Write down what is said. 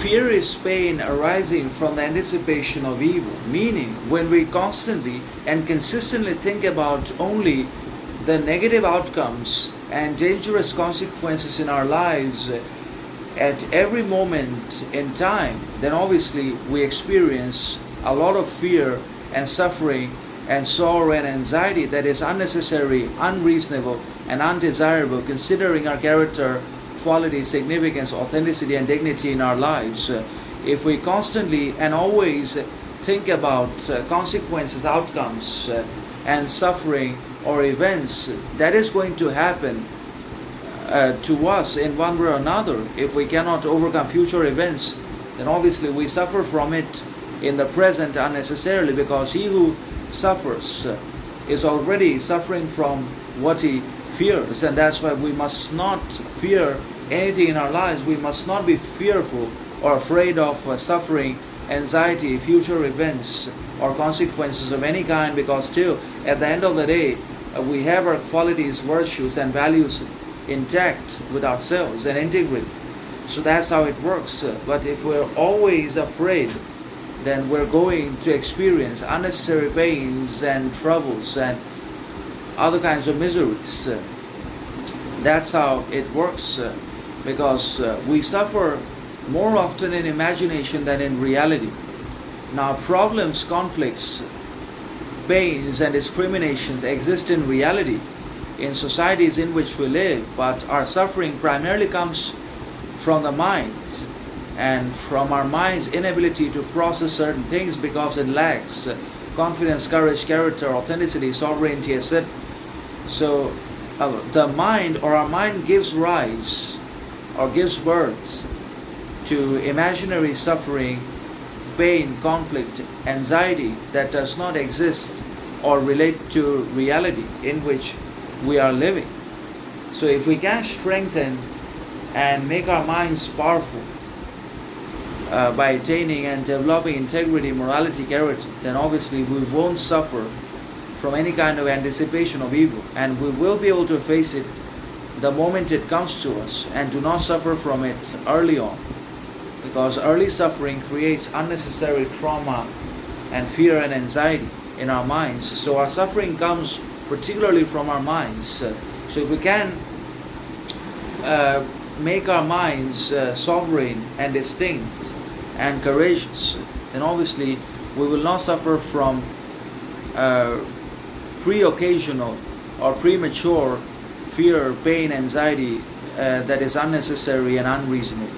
Fear is pain arising from the anticipation of evil, meaning when we constantly and consistently think about only the negative outcomes and dangerous consequences in our lives at every moment in time, then obviously we experience a lot of fear and suffering and sorrow and anxiety that is unnecessary, unreasonable, and undesirable considering our character, quality, significance, authenticity, and dignity in our lives. If we constantly and always think about consequences, outcomes, and suffering or events that is going to happen to us in one way or another, if we cannot overcome future events, then obviously we suffer from it in the present unnecessarily, because he who suffers is already suffering from what he fears. And that's why we must not fear anything in our lives. We must not be fearful or afraid of suffering, anxiety, future events, or consequences of any kind, because still at the end of the day we have our qualities, virtues, and values intact with ourselves and integrity. So that's how it works. But if we're always afraid, then we're going to experience unnecessary pains and troubles and other kinds of miseries. That's how it works, because we suffer more often in imagination than in reality. Now, problems, conflicts, pains, and discriminations exist in reality in societies in which we live, but our suffering primarily comes from the mind and from our mind's inability to process certain things because it lacks confidence, courage, character, authenticity, sovereignty, etc. So the mind or our mind gives rise or gives birth to imaginary suffering, pain, conflict, anxiety that does not exist or relate to reality in which we are living. So if we can strengthen and make our minds powerful by attaining and developing integrity, morality, character, then obviously we won't suffer from any kind of anticipation of evil, and we will be able to face it the moment it comes to us and do not suffer from it early on, because early suffering creates unnecessary trauma and fear and anxiety in our minds. So our suffering comes particularly from our minds. So if we can make our minds sovereign and distinct and courageous, then obviously we will not suffer from pre-occasional or premature fear, pain, anxiety that is unnecessary and unreasonable.